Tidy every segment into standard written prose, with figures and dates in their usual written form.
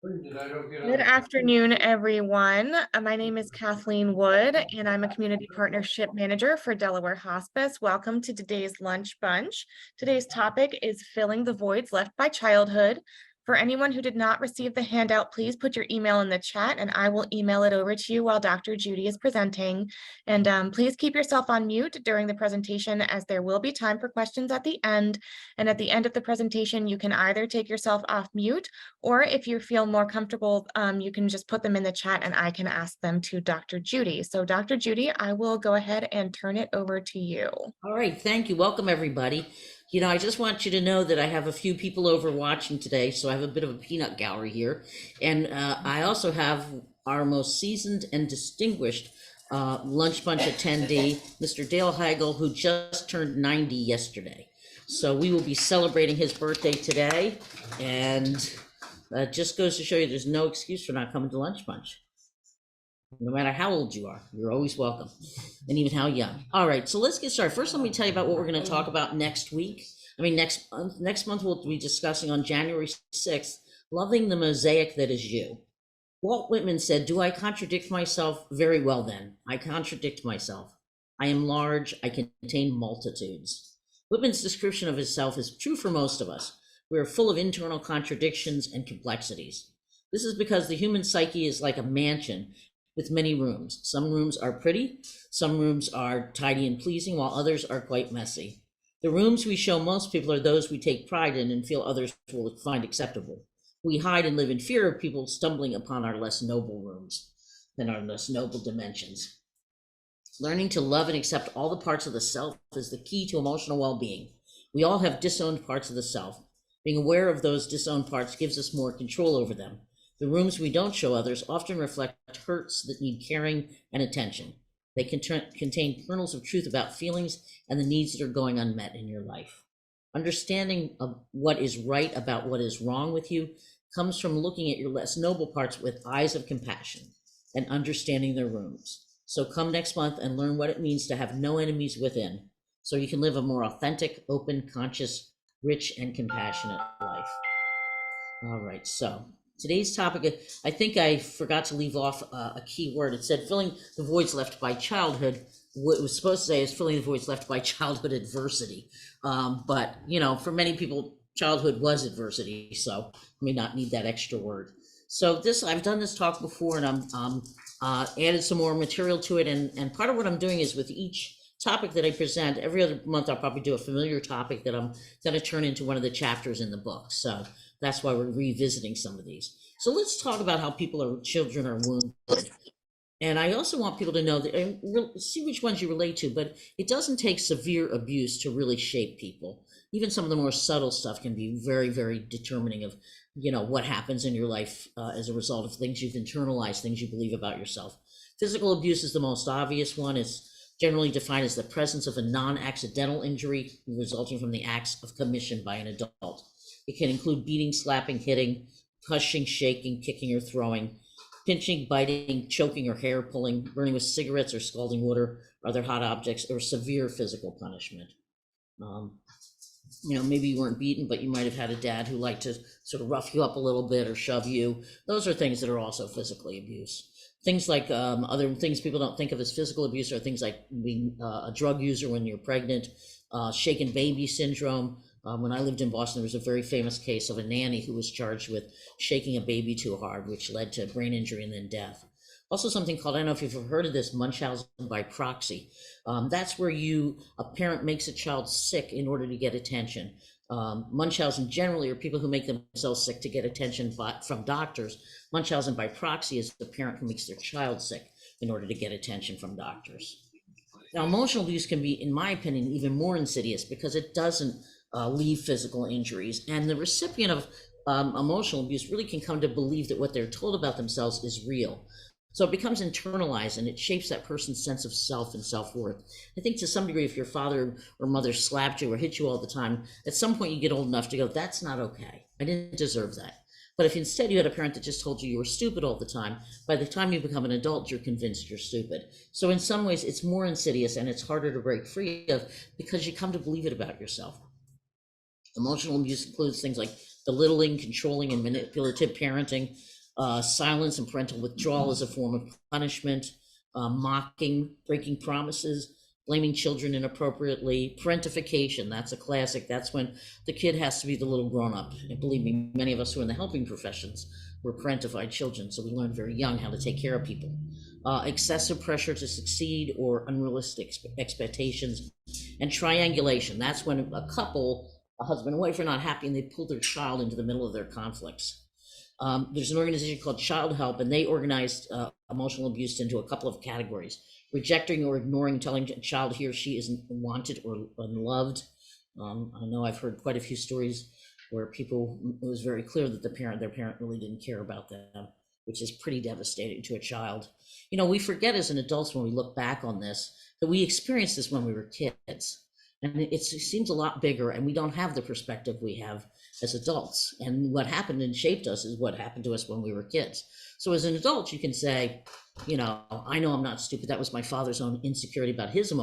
Good afternoon, everyone. My name is Kathleen Wood, and I'm a Community Partnership Manager for Delaware Hospice. Welcome to today's Lunch Bunch. Today's topic is filling the voids left by childhood. For anyone who did not receive the handout, please put your email in the chat and I will email it over to you while Dr. Judy is presenting. And please keep yourself on mute during the presentation as there will be time for questions at the end. And at the end of the presentation, you can either take yourself off mute, or if you feel more comfortable, you can just put them in the chat and I can ask them to Dr. Judy. So Dr. Judy, I will go ahead and turn it over to you. All right, thank you. Welcome, everybody. You know, I just want you to know that I have a few people over watching today, so I have a bit of a peanut gallery here. And I also have our most seasoned and distinguished Lunch Bunch attendee, Mr. Dale Heigl, who just turned 90 yesterday. So we will be celebrating his birthday today, and just goes to show you there's no excuse for not coming to Lunch Bunch. No matter how old you are, you're always welcome, and even how young. All right, so let's get started. First, let me tell you about what we're going to talk about next week. Next month we'll be discussing on January 6th, loving the mosaic that is you. Walt Whitman said, "Do I contradict myself? Very well then, I contradict myself. I am large, I contain multitudes." Whitman's description of himself is true for most of us. We are full of internal contradictions and complexities. This is because the human psyche is like a mansion with many rooms. Some rooms are pretty, some rooms are tidy and pleasing, while others are quite messy. The rooms we show most people are those we take pride in and feel others will find acceptable. We hide and live in fear of people stumbling upon our less noble rooms and our less noble dimensions. Learning to love and accept all the parts of the self is the key to emotional well-being. We all have disowned parts of the self. Being aware of those disowned parts gives us more control over them. The rooms we don't show others often reflect hurts that need caring and attention. They contain kernels of truth about feelings and the needs that are going unmet in your life. Understanding of what is right about what is wrong with you comes from looking at your less noble parts with eyes of compassion and understanding their rooms. So come next month and learn what it means to have no enemies within, so you can live a more authentic, open, conscious, rich, and compassionate life. All right, so today's topic, I think I forgot to leave off a key word. It said filling the voids left by childhood. What it was supposed to say is filling the voids left by childhood adversity. But, you know, for many people, childhood was adversity, so may not need that extra word. So I've done this talk before, and I'm added some more material to it. And part of what I'm doing is with each topic that I present, every other month I'll probably do a familiar topic that I'm going to turn into one of the chapters in the book. So that's why we're revisiting some of these. So let's talk about how children are wounded. And I also want people to know that, and see which ones you relate to, but it doesn't take severe abuse to really shape people. Even some of the more subtle stuff can be very, very determining of, you know, what happens in your life as a result of things you've internalized, things you believe about yourself. Physical abuse is the most obvious one. It's generally defined as the presence of a non-accidental injury resulting from the acts of commission by an adult. It can include beating, slapping, hitting, pushing, shaking, kicking, or throwing, pinching, biting, choking, or hair pulling, burning with cigarettes or scalding wood or other hot objects, or severe physical punishment. You know, maybe you weren't beaten, but you might have had a dad who liked to sort of rough you up a little bit or shove you. Those are things that are also physically abuse. Things like other things people don't think of as physical abuse are things like being a drug user when you're pregnant, shaken baby syndrome. When I lived in Boston, there was a very famous case of a nanny who was charged with shaking a baby too hard, which led to brain injury and then death. Also something called, I don't know if you've ever heard of this, Munchausen by proxy. That's where a parent makes a child sick in order to get attention. Munchausen generally are people who make themselves sick to get attention from doctors. Munchausen by proxy is the parent who makes their child sick in order to get attention from doctors. Now, emotional abuse can be, in my opinion, even more insidious because it doesn't leave physical injuries. And the recipient of emotional abuse really can come to believe that what they're told about themselves is real. So it becomes internalized and it shapes that person's sense of self and self-worth. I think to some degree, if your father or mother slapped you or hit you all the time, at some point you get old enough to go, that's not okay. I didn't deserve that. But if instead you had a parent that just told you you were stupid all the time, by the time you become an adult, you're convinced you're stupid. So in some ways, it's more insidious and it's harder to break free of because you come to believe it about yourself. Emotional abuse includes things like belittling, controlling, and manipulative parenting, silence and parental withdrawal as a form of punishment, mocking, breaking promises, blaming children inappropriately, parentification. That's a classic. That's when the kid has to be the little grown up. And believe me, many of us who are in the helping professions were parentified children, so we learned very young how to take care of people. Excessive pressure to succeed or unrealistic expectations, and triangulation. That's when a couple, a husband and wife, are not happy and they pull their child into the middle of their conflicts. There's an organization called Child Help, and they organized emotional abuse into a couple of categories: rejecting or ignoring, telling a child he or she isn't wanted or unloved. I know I've heard quite a few stories where people, it was very clear that their parent really didn't care about them, which is pretty devastating to a child. We forget as an adults when we look back on this that we experienced this when we were kids, and it seems a lot bigger, and we don't have the perspective we have as adults. And what happened and shaped us is what happened to us when we were kids. So as an adult, you can say, I know I'm not stupid. That was my father's own insecurity about his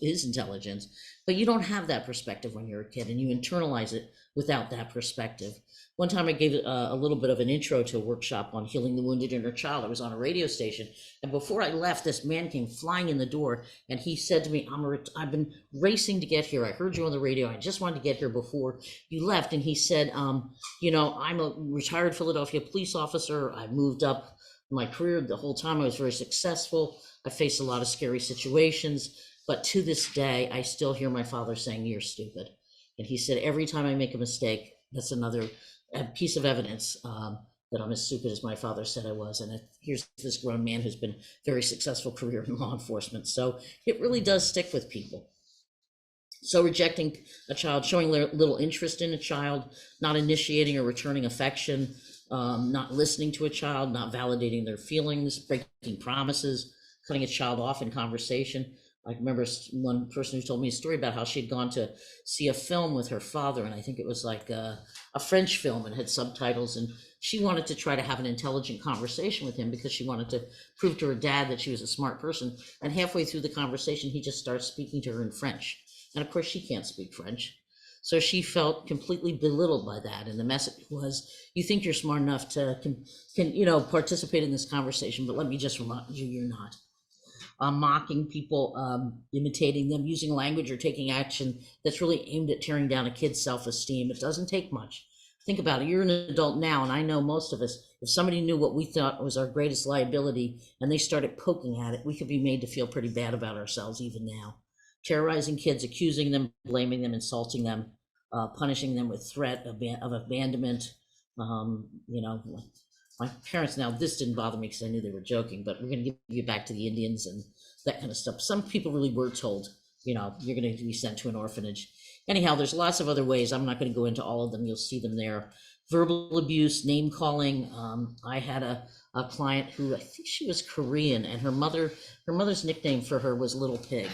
his intelligence. But you don't have that perspective when you're a kid, and you internalize it without that perspective. One time I gave a little bit of an intro to a workshop on healing the wounded inner child. I was on a radio station, and before I left, this man came flying in the door, and he said to me, I've been racing to get here. I heard you on the radio. I just wanted to get here before you left. And he said, I'm a retired Philadelphia police officer. I moved up my career. The whole time I was very successful. I faced a lot of scary situations, but to this day, I still hear my father saying, "You're stupid." And he said, every time I make a mistake, that's another piece of evidence that I'm as stupid as my father said I was. And here's this grown man who's been very successful career in law enforcement. So it really does stick with people. So rejecting a child, showing little interest in a child, not initiating or returning affection, not listening to a child, not validating their feelings, breaking promises, cutting a child off in conversation. I remember one person who told me a story about how she'd gone to see a film with her father, and I think it was like a French film and had subtitles, and she wanted to try to have an intelligent conversation with him because she wanted to prove to her dad that she was a smart person. And halfway through the conversation, he just starts speaking to her in French. And of course, she can't speak French. So she felt completely belittled by that. And the message was, you think you're smart enough to participate in this conversation, but let me just remind you, you're not. Mocking people, imitating them, using language or taking action that's really aimed at tearing down a kid's self-esteem. It doesn't take much. Think about it. You're an adult now, and I know most of us, if somebody knew what we thought was our greatest liability and they started poking at it, we could be made to feel pretty bad about ourselves even now. Terrorizing kids, accusing them, blaming them, insulting them, punishing them with threat of abandonment. My parents, now this didn't bother me because I knew they were joking, but we're going to give you back to the Indians and that kind of stuff. Some people really were told, you're going to be sent to an orphanage. Anyhow, there's lots of other ways. I'm not going to go into all of them. You'll see them there. Verbal abuse, name calling. I had a client who, I think she was Korean, and her mother's nickname for her was Little Pig.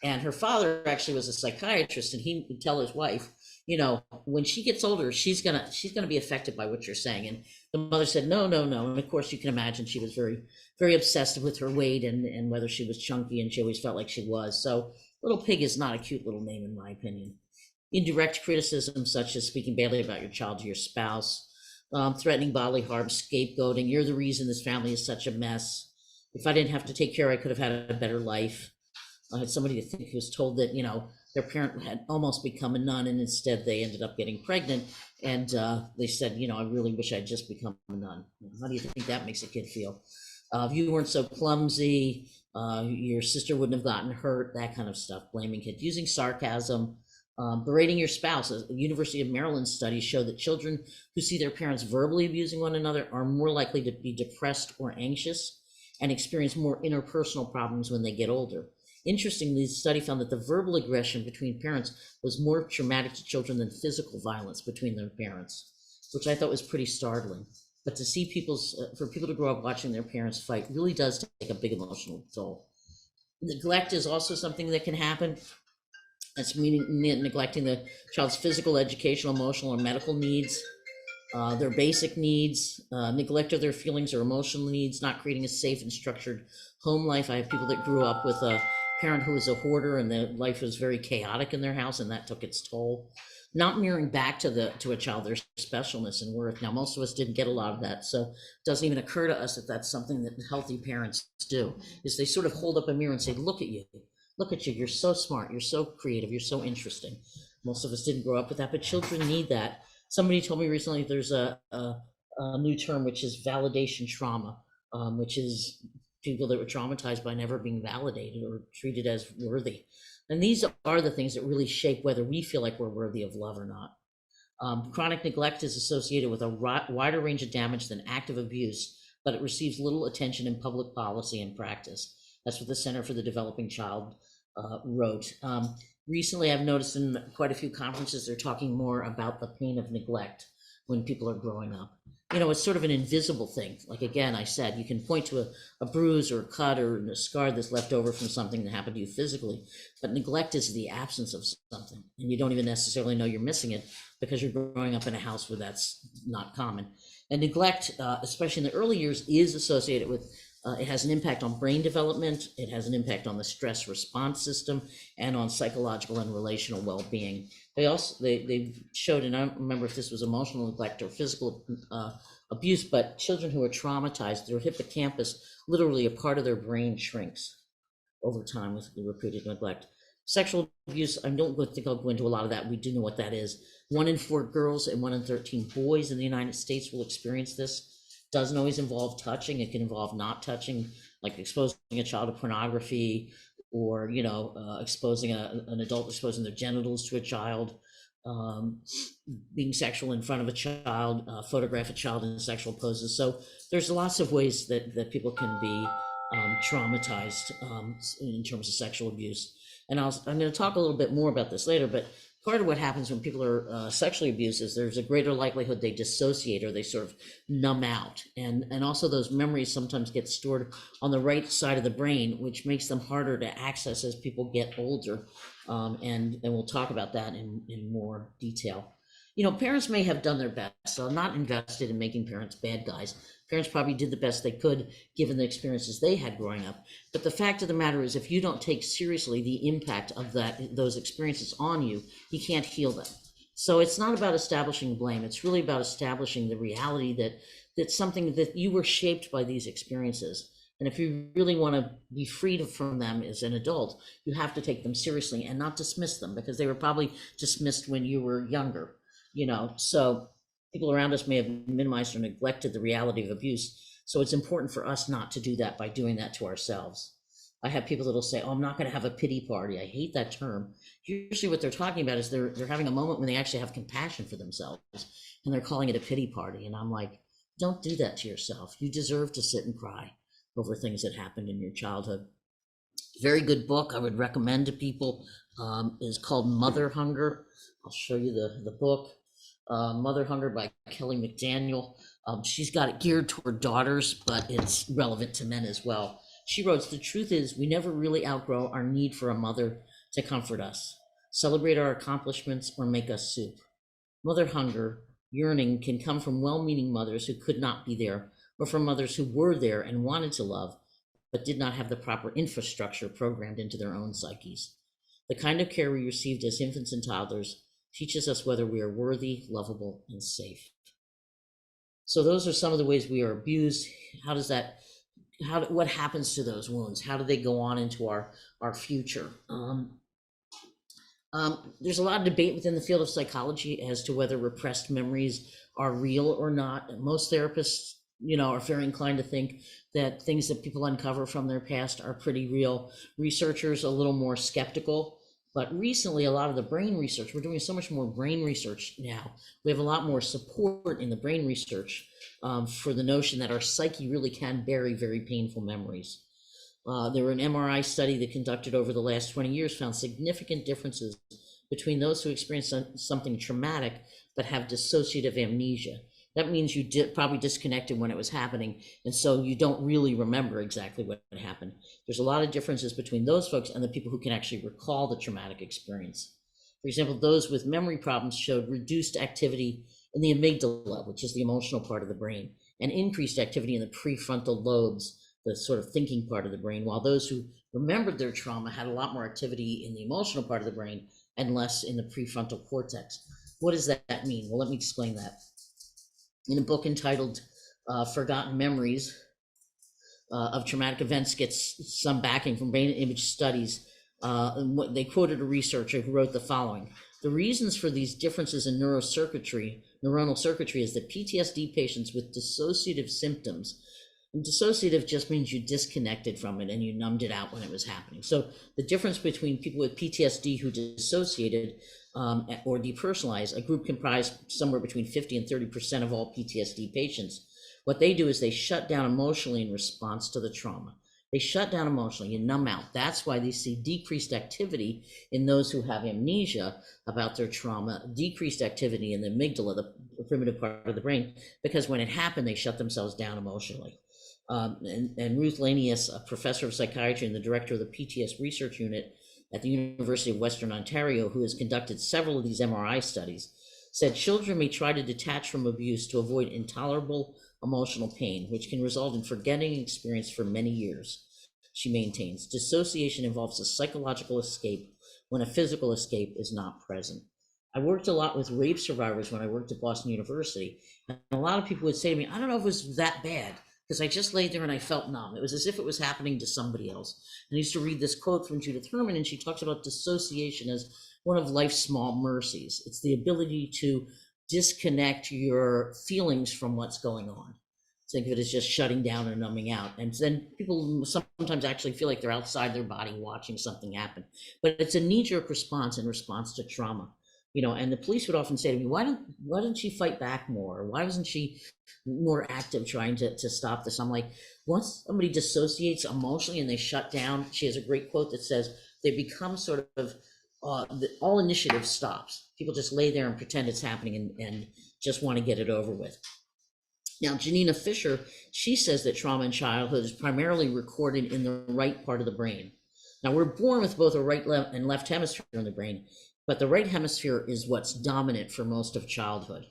And her father actually was a psychiatrist, and he would tell his wife, when she gets older, she's gonna be affected by what you're saying. And the mother said, no. And of course, you can imagine she was very, very obsessed with her weight and whether she was chunky, and she always felt like she was. So Little Pig is not a cute little name, in my opinion. Indirect criticism, such as speaking badly about your child to your spouse, threatening bodily harm, scapegoating. You're the reason this family is such a mess. If I didn't have to take care, I could have had a better life. I had somebody who was told that, their parent had almost become a nun, and instead they ended up getting pregnant. And they said, I really wish I'd just become a nun. How do you think that makes a kid feel? If you weren't so clumsy, your sister wouldn't have gotten hurt, that kind of stuff, blaming kids, using sarcasm, berating your spouse. A University of Maryland studies show that children who see their parents verbally abusing one another are more likely to be depressed or anxious and experience more interpersonal problems when they get older. Interestingly, the study found that the verbal aggression between parents was more traumatic to children than physical violence between their parents, which I thought was pretty startling. But to see for people to grow up watching their parents fight really does take a big emotional toll. Neglect is also something that can happen. That's meaning neglecting the child's physical, educational, emotional, or medical needs, their basic needs, neglect of their feelings or emotional needs, not creating a safe and structured home life. I have people that grew up with a parent who was a hoarder, and their life was very chaotic in their house, and that took its toll. not mirroring back to a child their specialness and worth. Now, most of us didn't get a lot of that, so it doesn't even occur to us that that's something that healthy parents do, is they sort of hold up a mirror and say, look at you, you're so smart, you're so creative, you're so interesting. Most of us didn't grow up with that, but children need that. Somebody told me recently there's a new term, which is validation trauma, which is people that were traumatized by never being validated or treated as worthy. And these are the things that really shape whether we feel like we're worthy of love or not. Chronic neglect is associated with a wider range of damage than active abuse, but it receives little attention in public policy and practice. That's what the Center for the Developing Child wrote. Recently, I've noticed in quite a few conferences, they're talking more about the pain of neglect when people are growing up. You know, it's sort of an invisible thing. Like, again, I said, you can point to a bruise or a cut or a scar that's left over from something that happened to you physically, but neglect is the absence of something, and you don't even necessarily know you're missing it because you're growing up in a house where that's not common. And neglect, especially in the early years, is associated with it has an impact on brain development, it has an impact on the stress response system, and on psychological and relational well-being. They showed, and I don't remember if this was emotional neglect or physical abuse, but children who are traumatized, their hippocampus, literally a part of their brain shrinks over time with the repeated neglect. Sexual abuse, I don't think I'll go into a lot of that. We do know what that is. 1 in 4 girls and 1 in 13 boys in the United States will experience this. Doesn't always involve touching. It can involve not touching, like exposing a child to pornography, or exposing an adult exposing their genitals to a child, being sexual in front of a child, photograph a child in sexual poses. So there's lots of ways that people can be traumatized in terms of sexual abuse. And I'm going to talk a little bit more about this later, but part of what happens when people are sexually abused is there's a greater likelihood they dissociate, or they sort of numb out. And also those memories sometimes get stored on the right side of the brain, which makes them harder to access as people get older. And we'll talk about that in more detail. Parents may have done their best. So I'm not invested in making parents bad guys. Parents probably did the best they could given the experiences they had growing up. But the fact of the matter is, if you don't take seriously the impact of those experiences on you, you can't heal them. So it's not about establishing blame. It's really about establishing the reality that something that you were shaped by these experiences. And if you really want to be freed from them as an adult, you have to take them seriously and not dismiss them, because they were probably dismissed when you were younger. So people around us may have minimized or neglected the reality of abuse. So it's important for us not to do that by doing that to ourselves. I have people that'll say, "Oh, I'm not going to have a pity party." I hate that term. Usually what they're talking about is they're having a moment when they actually have compassion for themselves, and they're calling it a pity party. And I'm like, don't do that to yourself. You deserve to sit and cry over things that happened in your childhood. Very good book I would recommend to people is called Mother Hunger. I'll show you the book. Mother Hunger by Kelly McDaniel. She's got it geared toward daughters, but it's relevant to men as well. She wrote, "The truth is, we never really outgrow our need for a mother to comfort us, celebrate our accomplishments, or make us soup. Mother hunger, yearning, can come from well-meaning mothers who could not be there, or from mothers who were there and wanted to love, but did not have the proper infrastructure programmed into their own psyches. The kind of care we received as infants and toddlers teaches us whether we are worthy, lovable, and safe." So those are some of the ways we are abused. What happens to those wounds? How do they go on into our future? There's a lot of debate within the field of psychology as to whether repressed memories are real or not. Most therapists, are very inclined to think that things that people uncover from their past are pretty real. Researchers a little more skeptical. But recently, a lot of the brain research, we're doing so much more brain research now. We have a lot more support in the brain research for the notion that our psyche really can bury very painful memories. There were an MRI study that conducted over the last 20 years found significant differences between those who experience something traumatic but have dissociative amnesia. That means you probably disconnected when it was happening, and so you don't really remember exactly what happened. There's a lot of differences between those folks and the people who can actually recall the traumatic experience. For example, those with memory problems showed reduced activity in the amygdala, which is the emotional part of the brain, and increased activity in the prefrontal lobes, the sort of thinking part of the brain, while those who remembered their trauma had a lot more activity in the emotional part of the brain and less in the prefrontal cortex. What does that mean? Well, let me explain that. In a book entitled Forgotten Memories of Traumatic Events, gets some backing from brain image studies. And what they quoted a researcher who wrote the following: the reasons for these differences in neuronal circuitry is that PTSD patients with dissociative symptoms, and dissociative just means you disconnected from it and you numbed it out when it was happening. So the difference between people with PTSD who dissociated or depersonalized, a group comprised somewhere between 50 and 30% of all PTSD patients, what they do is they shut down emotionally in response to the trauma. They shut down emotionally, you numb out. That's why they see decreased activity in those who have amnesia about their trauma, decreased activity in the amygdala, the primitive part of the brain, because when it happened, they shut themselves down emotionally. And Ruth Lanius, a professor of psychiatry and the director of the PTS research unit at the University of Western Ontario, who has conducted several of these MRI studies, said children may try to detach from abuse to avoid intolerable emotional pain, which can result in forgetting experience for many years. She maintains dissociation involves a psychological escape when a physical escape is not present. I worked a lot with rape survivors when I worked at Boston University, and a lot of people would say to me, I don't know if it was that bad, because I just laid there and I felt numb. It was as if it was happening to somebody else. And I used to read this quote from Judith Herman, and she talks about dissociation as one of life's small mercies. It's the ability to disconnect your feelings from what's going on. Think of it as just shutting down and numbing out. And then people sometimes actually feel like they're outside their body watching something happen. But it's a knee-jerk response in response to trauma. And the police would often say to me, why didn't she fight back more? Why wasn't she more active trying to stop this? I'm like, once somebody dissociates emotionally and they shut down, she has a great quote that says, they become sort of, all initiative stops. People just lay there and pretend it's happening and just want to get it over with. Now, Janina Fisher, she says that trauma in childhood is primarily recorded in the right part of the brain. Now, we're born with both a right and left hemisphere in the brain, but the right hemisphere is what's dominant for most of childhood.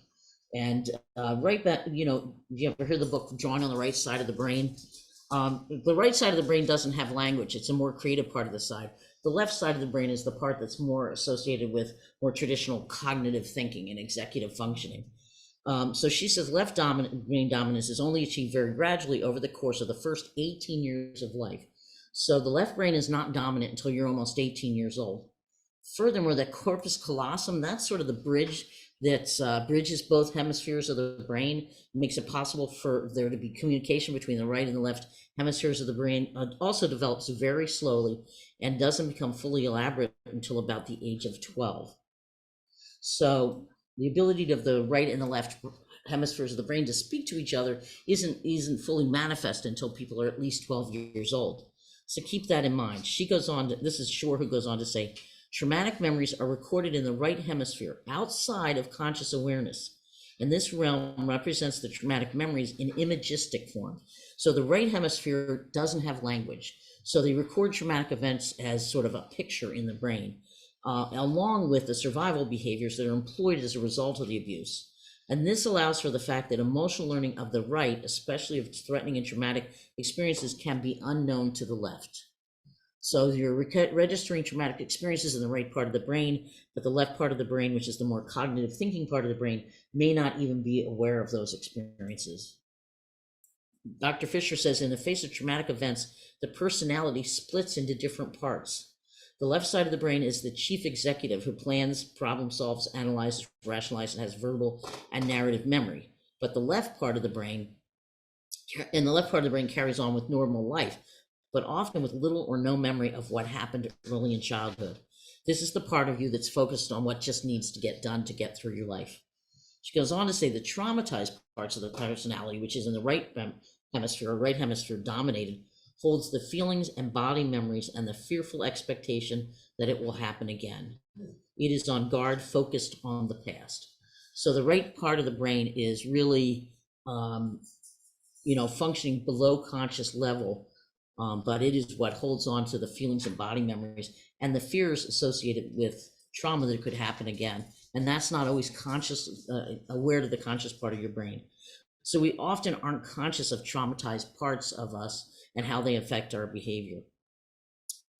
And right back, you ever heard the book Drawing on the Right Side of the Brain? The right side of the brain doesn't have language. It's a more creative part of the side. The left side of the brain is the part that's more associated with more traditional cognitive thinking and executive functioning. So she says left brain dominance is only achieved very gradually over the course of the first 18 years of life. So the left brain is not dominant until you're almost 18 years old. Furthermore, the corpus callosum, that's sort of the bridge that bridges both hemispheres of the brain, makes it possible for there to be communication between the right and the left hemispheres of the brain, also develops very slowly and doesn't become fully elaborate until about the age of 12. So the ability of the right and the left hemispheres of the brain to speak to each other isn't fully manifest until people are at least 12 years old. So keep that in mind. She goes on to, this is Shore, who goes on to say, traumatic memories are recorded in the right hemisphere outside of conscious awareness. And this realm represents the traumatic memories in imagistic form. So the right hemisphere doesn't have language. So they record traumatic events as sort of a picture in the brain, along with the survival behaviors that are employed as a result of the abuse. And this allows for the fact that emotional learning of the right, especially of threatening and traumatic experiences, can be unknown to the left. So you're registering traumatic experiences in the right part of the brain, but the left part of the brain, which is the more cognitive thinking part of the brain, may not even be aware of those experiences. Dr. Fisher says, in the face of traumatic events, the personality splits into different parts. The left side of the brain is the chief executive who plans, problem solves, analyzes, rationalizes, and has verbal and narrative memory. But the left part of the brain, carries on with normal life, but often with little or no memory of what happened early in childhood. This is the part of you that's focused on what just needs to get done to get through your life. She goes on to say the traumatized parts of the personality, which is in the right hemisphere, or right hemisphere dominated, holds the feelings and body memories and the fearful expectation that it will happen again. It is on guard, focused on the past. So the right part of the brain is really, functioning below conscious level, but it is what holds on to the feelings and body memories and the fears associated with trauma that could happen again. And that's not always aware to the conscious part of your brain. So we often aren't conscious of traumatized parts of us and how they affect our behavior.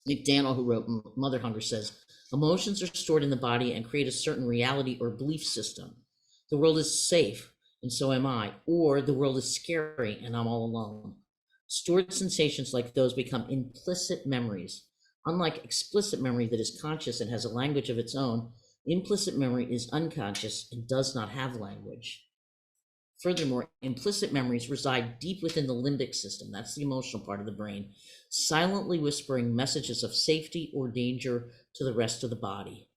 McDaniel, who wrote Mother Hunger, says, Emotions are stored in the body and create a certain reality or belief system. The world is safe, and so am I, or the world is scary, and I'm all alone. Stored sensations like those become implicit memories. Unlike explicit memory that is conscious and has a language of its own, implicit memory is unconscious and does not have language. Furthermore, implicit memories reside deep within the limbic system, that's the emotional part of the brain, silently whispering messages of safety or danger to the rest of the body.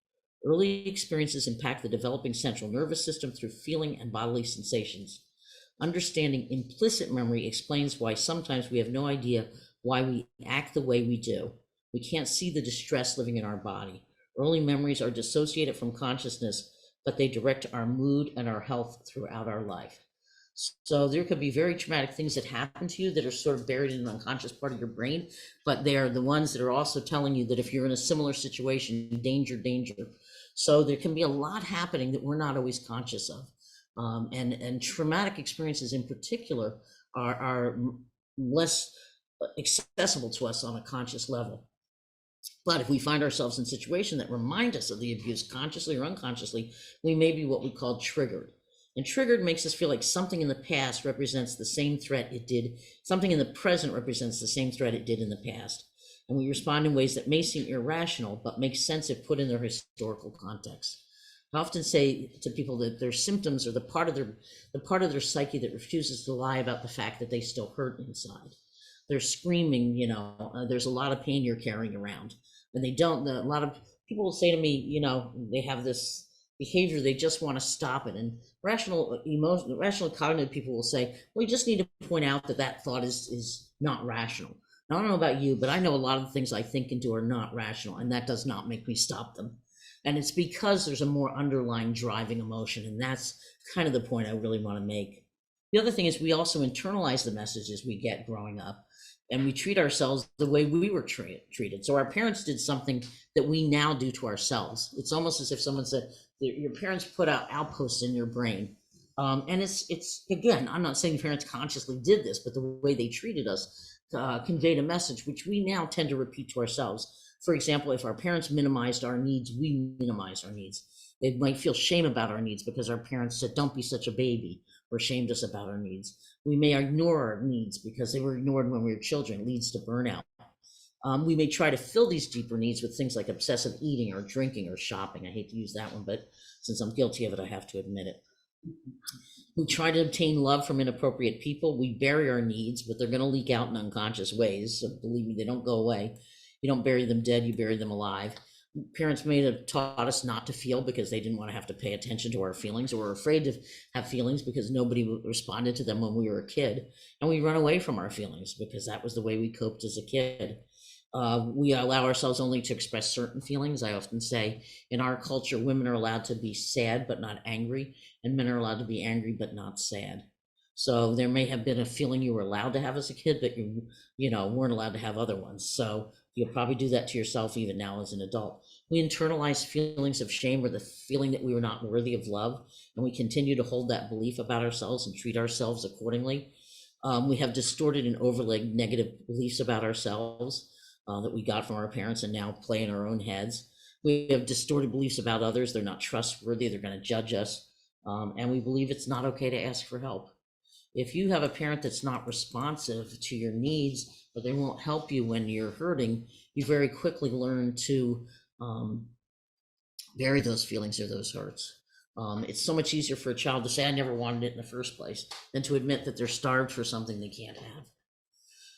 Early experiences impact the developing central nervous system through feeling and bodily sensations. Understanding implicit memory explains why sometimes we have no idea why we act the way we do. We can't see the distress living in our body. Early memories are dissociated from consciousness, but they direct our mood and our health throughout our life. So there could be very traumatic things that happen to you that are sort of buried in an unconscious part of your brain, but they are the ones that are also telling you that if you're in a similar situation, danger, danger. So there can be a lot happening that we're not always conscious of. And traumatic experiences in particular are less accessible to us on a conscious level. But if we find ourselves in situations that remind us of the abuse consciously or unconsciously, we may be what we call triggered. And triggered makes us feel like something in the past represents the same threat it did, something in the present represents the same threat it did in the past. And we respond in ways that may seem irrational, but make sense if put in their historical context. I often say to people that their symptoms are the part of their psyche that refuses to lie about the fact that they still hurt inside. They're screaming, there's a lot of pain you're carrying around. And they don't, a lot of people will say to me, they have this behavior, they just want to stop it. And rational cognitive people will say, well, you just need to point out that thought is not rational. Now, I don't know about you, but I know a lot of the things I think and do are not rational, and that does not make me stop them. And it's because there's a more underlying driving emotion. And that's kind of the point I really want to make. The other thing is we also internalize the messages we get growing up, and we treat ourselves the way we were treated. So our parents did something that we now do to ourselves. It's almost as if someone said, your parents put out outposts in your brain. And it's again, I'm not saying parents consciously did this, but the way they treated us conveyed a message which we now tend to repeat to ourselves. For example, if our parents minimized our needs, we minimize our needs. They might feel shame about our needs because our parents said, don't be such a baby, or shamed us about our needs. We may ignore our needs because they were ignored when we were children. It leads to burnout. We may try to fill these deeper needs with things like obsessive eating or drinking or shopping. I hate to use that one, but since I'm guilty of it, I have to admit it. We try to obtain love from inappropriate people. We bury our needs, but they're going to leak out in unconscious ways. So believe me, they don't go away. You don't bury them dead, you bury them alive. Parents may have taught us not to feel because they didn't want to have to pay attention to our feelings, or were afraid to have feelings because nobody responded to them when we were a kid. And we run away from our feelings because that was the way we coped as a kid. We allow ourselves only to express certain feelings. I often say in our culture, women are allowed to be sad but not angry, and men are allowed to be angry but not sad. So there may have been a feeling you were allowed to have as a kid, but you weren't allowed to have other ones. So you'll probably do that to yourself even now as an adult. We internalize feelings of shame or the feeling that we were not worthy of love, and we continue to hold that belief about ourselves and treat ourselves accordingly. We have distorted and overlaid negative beliefs about ourselves that we got from our parents and now play in our own heads. We have distorted beliefs about others. They're not trustworthy. They're going to judge us. And we believe it's not okay to ask for help. If you have a parent that's not responsive to your needs, or they won't help you when you're hurting, you very quickly learn to bury those feelings or those hurts. It's so much easier for a child to say, I never wanted it in the first place, than to admit that they're starved for something they can't have.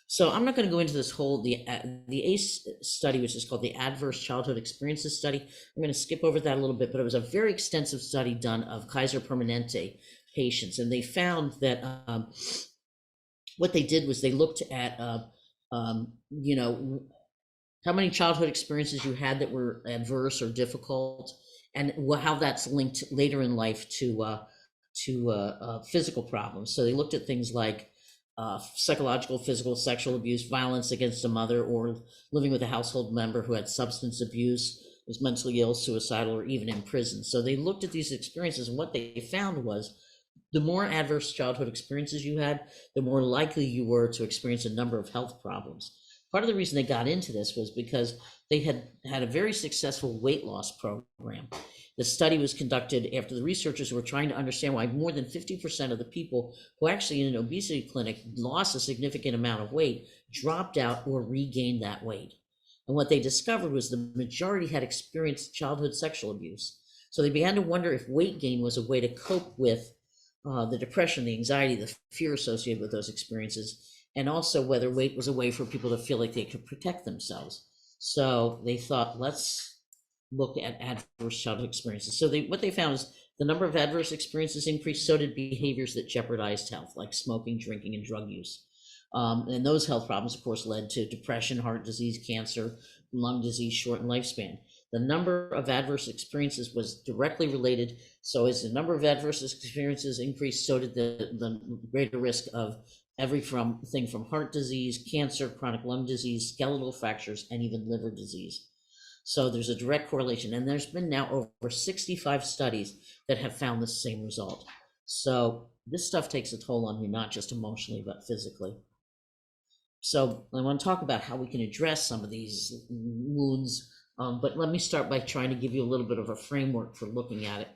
So I'm not going to go into this whole, the ACE study, which is called the Adverse Childhood Experiences Study. I'm going to skip over that a little bit, but it was a very extensive study done of Kaiser Permanente patients. And they found that what they did was they looked at, how many childhood experiences you had that were adverse or difficult, and how that's linked later in life to physical problems. So they looked at things like psychological, physical, sexual abuse, violence against a mother, or living with a household member who had substance abuse, was mentally ill, suicidal, or even in prison. So they looked at these experiences, and what they found was the more adverse childhood experiences you had, the more likely you were to experience a number of health problems. Part of the reason they got into this was because they had a very successful weight loss program. The study was conducted after the researchers were trying to understand why more than 50% of the people who actually in an obesity clinic lost a significant amount of weight dropped out or regained that weight. And what they discovered was the majority had experienced childhood sexual abuse. So they began to wonder if weight gain was a way to cope with the depression, the anxiety, the fear associated with those experiences, and also whether weight was a way for people to feel like they could protect themselves. So they thought, let's look at adverse childhood experiences. So what they found is the number of adverse experiences increased, so did behaviors that jeopardized health, like smoking, drinking, and drug use. And those health problems, of course, led to depression, heart disease, cancer, lung disease, shortened lifespan. The number of adverse experiences was directly related. So as the number of adverse experiences increased, so did the greater risk of everything from heart disease, cancer, chronic lung disease, skeletal fractures, and even liver disease. So there's a direct correlation. And there's been now over 65 studies that have found the same result. So this stuff takes a toll on you, not just emotionally, but physically. So I want to talk about how we can address some of these wounds, but let me start by trying to give you a little bit of a framework for looking at it.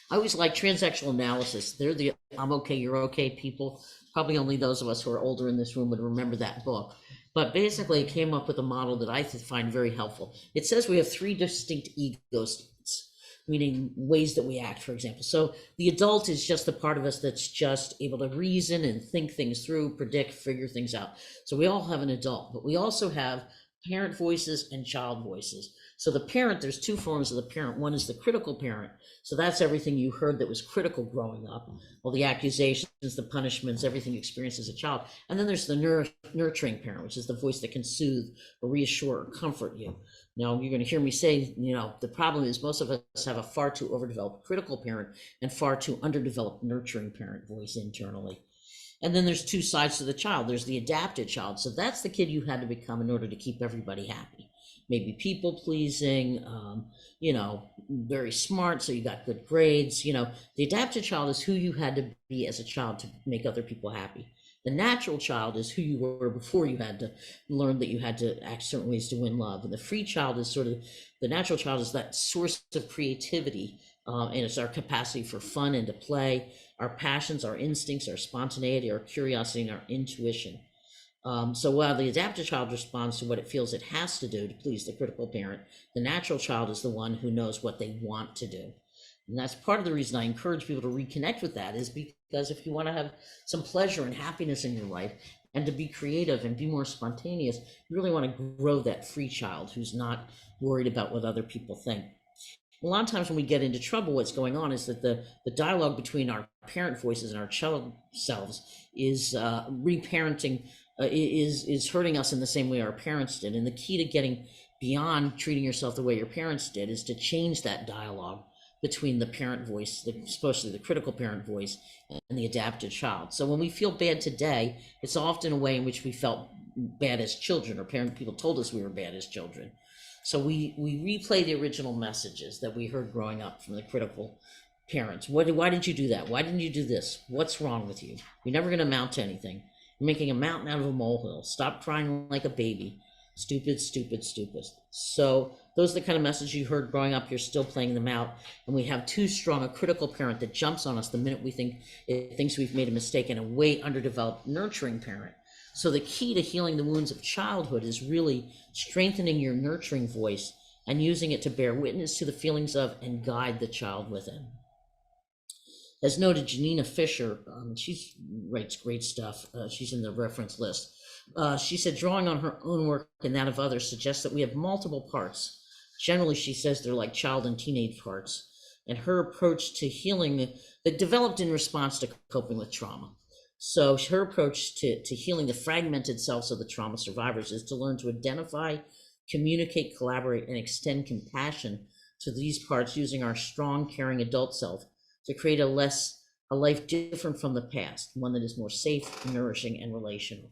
I always like transactional analysis. They're the I'm okay, you're okay people. Probably only those of us who are older in this room would remember that book. But basically, it came up with a model that I find very helpful. It says we have 3 distinct ego states, meaning ways that we act, for example. So the adult is just the part of us that's just able to reason and think things through, predict, figure things out. So we all have an adult, but we also have parent voices and child voices. So the parent, there's 2 forms of the parent. One is the critical parent. So that's everything you heard that was critical growing up, all the accusations, the punishments, everything you experienced as a child. And then there's the nurturing parent, which is the voice that can soothe or reassure or comfort you. Now, you're going to hear me say, the problem is most of us have a far too overdeveloped critical parent and far too underdeveloped nurturing parent voice internally. And then there's 2 sides to the child. There's the adapted child. So that's the kid you had to become in order to keep everybody happy. Maybe people pleasing, very smart, so you got good grades. The adapted child is who you had to be as a child to make other people happy. The natural child is who you were before you had to learn that you had to act certain ways to win love. And the free child is the natural child is that source of creativity, and it's our capacity for fun and to play, our passions, our instincts, our spontaneity, our curiosity, and our intuition. So while the adaptive child responds to what it feels it has to do to please the critical parent, the natural child is the one who knows what they want to do. And that's part of the reason I encourage people to reconnect with that, is because if you want to have some pleasure and happiness in your life and to be creative and be more spontaneous, you really want to grow that free child who's not worried about what other people think. A lot of times when we get into trouble, what's going on is that the dialogue between our parent voices and our child selves is reparenting, is hurting us in the same way our parents did. And the key to getting beyond treating yourself the way your parents did is to change that dialogue between the parent voice, especially the critical parent voice, and the adapted child. So when we feel bad today, it's often a way in which we felt bad as children, or people told us we were bad as children. So we replay the original messages that we heard growing up from the critical parents. Why did you do that? Why didn't you do this? What's wrong with you? You're never going to amount to anything. You're making a mountain out of a molehill. Stop crying like a baby. Stupid, stupid, stupid. So those are the kind of messages you heard growing up. You're still playing them out. And we have too strong a critical parent that jumps on us the minute we think it thinks we've made a mistake, and a way underdeveloped nurturing parent. So the key to healing the wounds of childhood is really strengthening your nurturing voice and using it to bear witness to the feelings of and guide the child within. As noted, Janina Fisher, she writes great stuff. She's in the reference list. She said, drawing on her own work and that of others suggests that we have multiple parts. Generally, she says they're like child and teenage parts. And her approach to healing that developed in response to coping with trauma. So her approach to healing the fragmented selves of the trauma survivors is to learn to identify, communicate, collaborate, and extend compassion to these parts using our strong, caring adult self to create a life different from the past, one that is more safe, nourishing, and relational.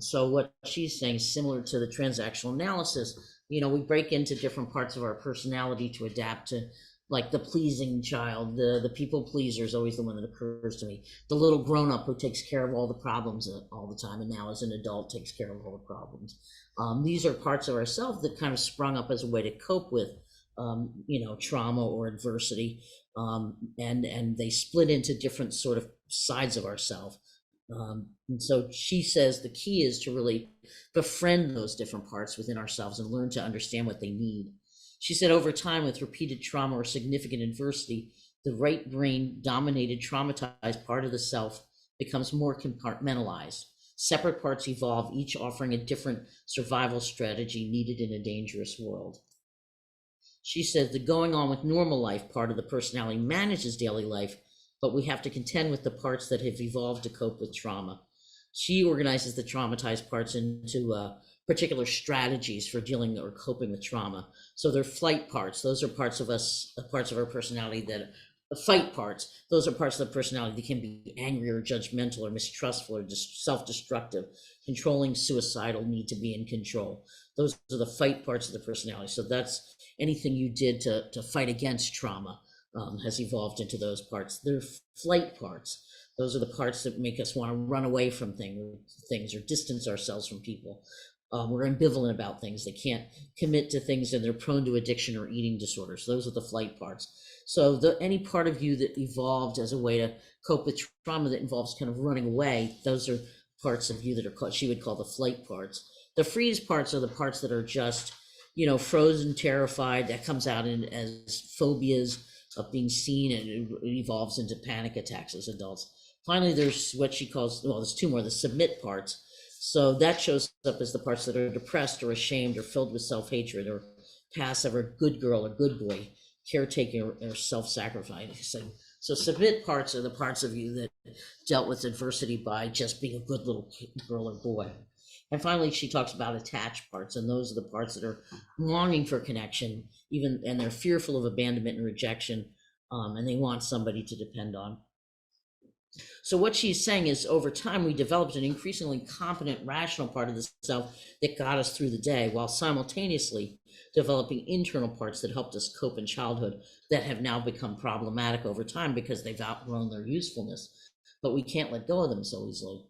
So what she's saying is similar to the transactional analysis. We break into different parts of our personality to adapt to like the pleasing child, the people pleaser is always the one that occurs to me. The little grown up who takes care of all the problems all the time, and now as an adult takes care of all the problems. These are parts of ourselves that kind of sprung up as a way to cope with, trauma or adversity, and they split into different sort of sides of ourselves. And so she says the key is to really befriend those different parts within ourselves and learn to understand what they need. She said over time, with repeated trauma or significant adversity, the right brain dominated traumatized part of the self becomes more compartmentalized. Separate parts evolve, each offering a different survival strategy needed in a dangerous world. She says the going on with normal life part of the personality manages daily life, but we have to contend with the parts that have evolved to cope with trauma. She organizes the traumatized parts into particular strategies for dealing or coping with trauma. So they're flight parts. Those are parts of us, parts of our personality that fight parts. Those are parts of the personality that can be angry or judgmental or mistrustful or just self-destructive, controlling, suicidal, need to be in control. Those are the fight parts of the personality. So that's anything you did to fight against trauma has evolved into those parts. They're flight parts. Those are the parts that make us want to run away from things or distance ourselves from people. We're ambivalent about things. They can't commit to things, and they're prone to addiction or eating disorders. Those are the flight parts. So any part of you that evolved as a way to cope with trauma that involves kind of running away, those are parts of you that are called, she would call the flight parts. The freeze parts are the parts that are just, frozen, terrified. That comes out as phobias of being seen, and it evolves into panic attacks as adults. Finally, there's what she calls, there's two more, the submit parts. So that shows up as the parts that are depressed or ashamed or filled with self-hatred or passive or good girl or good boy, caretaking or self-sacrificing. So submit parts are the parts of you that dealt with adversity by just being a good little girl or boy. And finally, she talks about attached parts, and those are the parts that are longing for connection, and they're fearful of abandonment and rejection, and they want somebody to depend on. So what she's saying is, over time, we developed an increasingly competent, rational part of the self that got us through the day, while simultaneously developing internal parts that helped us cope in childhood that have now become problematic over time because they've outgrown their usefulness. But we can't let go of them so easily.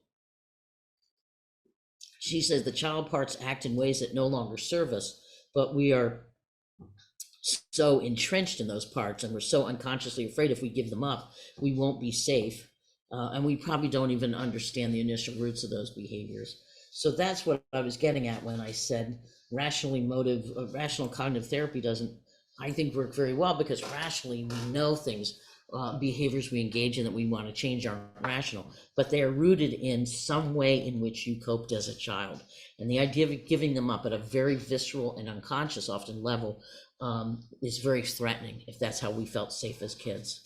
She says the child parts act in ways that no longer serve us, but we are so entrenched in those parts, and we're so unconsciously afraid if we give them up, we won't be safe. And we probably don't even understand the initial roots of those behaviors. So that's what I was getting at when I said rational cognitive therapy doesn't, I think, work very well, because rationally we know things, behaviors we engage in that we want to change aren't rational, but they are rooted in some way in which you coped as a child. And the idea of giving them up at a very visceral and unconscious often level is very threatening if that's how we felt safe as kids.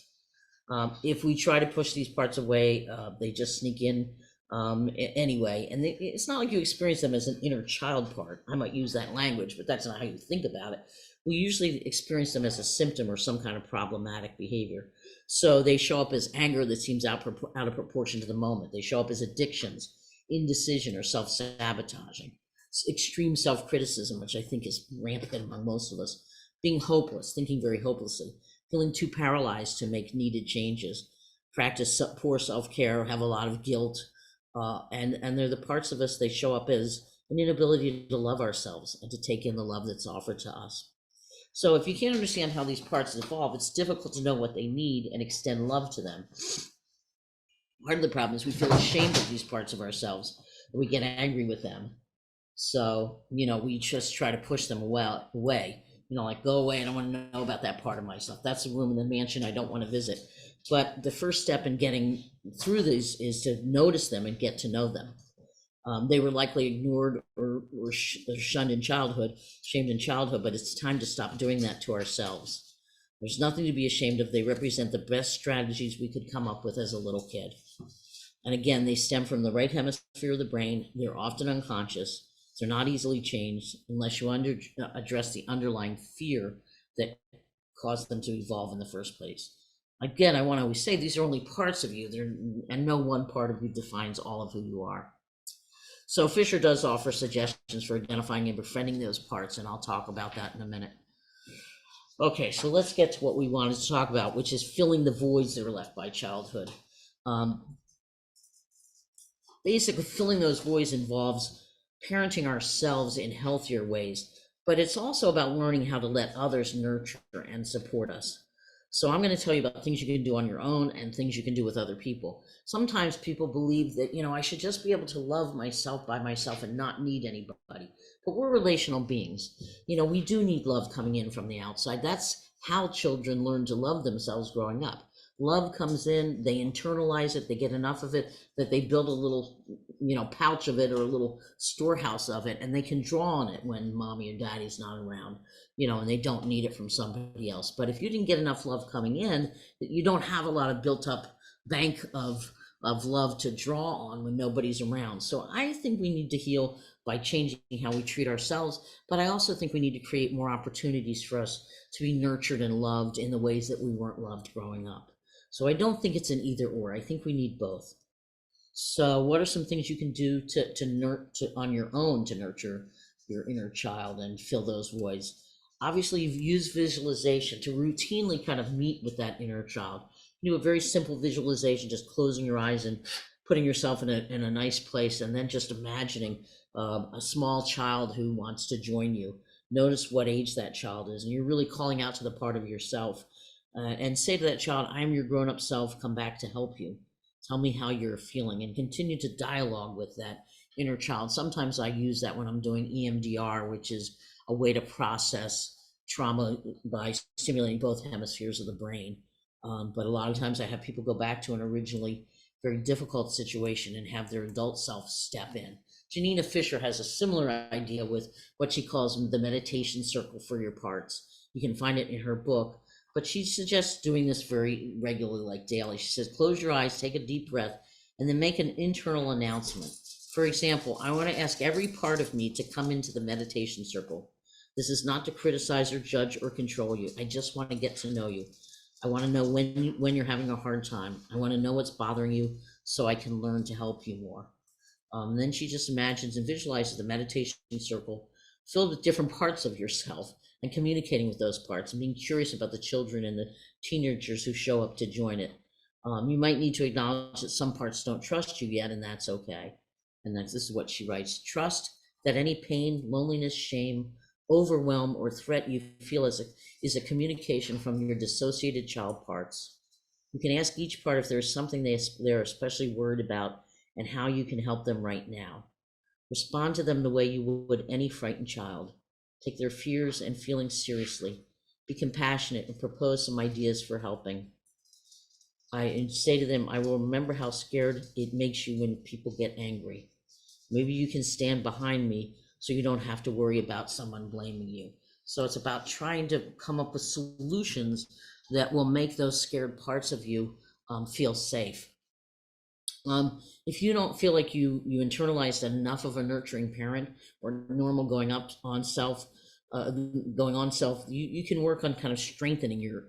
If we try to push these parts away, they just sneak in anyway. And it's not like you experience them as an inner child part. I might use that language, but that's not how you think about it. We usually experience them as a symptom or some kind of problematic behavior. So they show up as anger that seems out of proportion to the moment. They show up as addictions, indecision, or self-sabotaging. Extreme self-criticism, which I think is rampant among most of us. Being hopeless, thinking very hopelessly. Feeling too paralyzed to make needed changes, practice poor self-care, have a lot of guilt, and they're the parts of us, they show up as an inability to love ourselves and to take in the love that's offered to us. So if you can't understand how these parts evolve, it's difficult to know what they need and extend love to them. Part of the problem is we feel ashamed of these parts of ourselves. We get angry with them. So, we just try to push them away. Like, go away, I don't want to know about that part of myself. That's a room in the mansion I don't want to visit. But the first step in getting through these is to notice them and get to know them. They were likely ignored or shunned in childhood, shamed in childhood, but it's time to stop doing that to ourselves. There's nothing to be ashamed of. They represent the best strategies we could come up with as a little kid. And again, they stem from the right hemisphere of the brain. They're often unconscious. They're not easily changed unless you address the underlying fear that caused them to evolve in the first place. Again, I want to always say these are only parts of you, and no one part of you defines all of who you are. So Fisher does offer suggestions for identifying and befriending those parts, and I'll talk about that in a minute. Okay, so let's get to what we wanted to talk about, which is filling the voids that are left by childhood. Um, Basically, filling those voids involves parenting ourselves in healthier ways, but it's also about learning how to let others nurture and support us. So, I'm going to tell you about things you can do on your own and things you can do with other people. Sometimes people believe that, I should just be able to love myself by myself and not need anybody. But we're relational beings. We do need love coming in from the outside. That's how children learn to love themselves growing up. Love comes in, they internalize it, they get enough of it that they build a little, pouch of it or a little storehouse of it, and they can draw on it when mommy or daddy's not around, and they don't need it from somebody else. But if you didn't get enough love coming in, you don't have a lot of built up bank of love to draw on when nobody's around. So I think we need to heal by changing how we treat ourselves, but I also think we need to create more opportunities for us to be nurtured and loved in the ways that we weren't loved growing up. So I don't think it's an either or. I think we need both. So what are some things you can do to on your own to nurture your inner child and fill those voids? Obviously, you've used visualization to routinely kind of meet with that inner child. You do a very simple visualization, just closing your eyes and putting yourself in a nice place, and then just imagining a small child who wants to join you. Notice what age that child is, and you're really calling out to the part of yourself, and say to that child, "I'm your grown-up self, come back to help you. Tell me how you're feeling," and continue to dialogue with that inner child. Sometimes I use that when I'm doing EMDR, which is a way to process trauma by stimulating both hemispheres of the brain. But a lot of times I have people go back to an originally very difficult situation and have their adult self step in. Janina Fisher has a similar idea with what she calls the meditation circle for your parts. You can find it in her book, but she suggests doing this very regularly, like daily. She says, close your eyes, take a deep breath, and then make an internal announcement. For example, I want to ask every part of me to come into the meditation circle. This is not to criticize or judge or control you. I just want to get to know you. I want to know when you're having a hard time. I want to know what's bothering you so I can learn to help you more. Then she just imagines and visualizes the meditation circle filled with different parts of yourself and communicating with those parts and being curious about the children and the teenagers who show up to join it. You might need to acknowledge that some parts don't trust you yet, and that's okay. And this is what she writes: trust that any pain, loneliness, shame, overwhelm, or threat you feel is a communication from your dissociated child parts. You can ask each part if there's something they're especially worried about and how you can help them right now. Respond to them the way you would any frightened child. Take their fears and feelings seriously. Be compassionate and propose some ideas for helping. I say to them, I will remember how scared it makes you when people get angry. Maybe you can stand behind me so you don't have to worry about someone blaming you. So it's about trying to come up with solutions that will make those scared parts of you feel safe. If you don't feel like you internalized enough of a nurturing parent or normal going on self, you can work on kind of strengthening your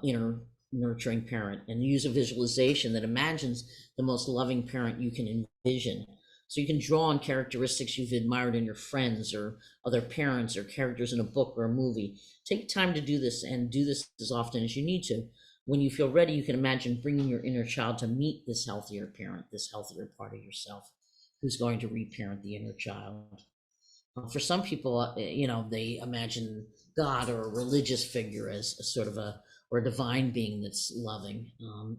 inner nurturing parent and use a visualization that imagines the most loving parent you can envision. So you can draw on characteristics you've admired in your friends or other parents or characters in a book or a movie. Take time to do this and do this as often as you need to. When you feel ready, you can imagine bringing your inner child to meet this healthier parent, this healthier part of yourself who's going to reparent the inner child. For some people, they imagine God or a religious figure as a sort of or a divine being that's loving,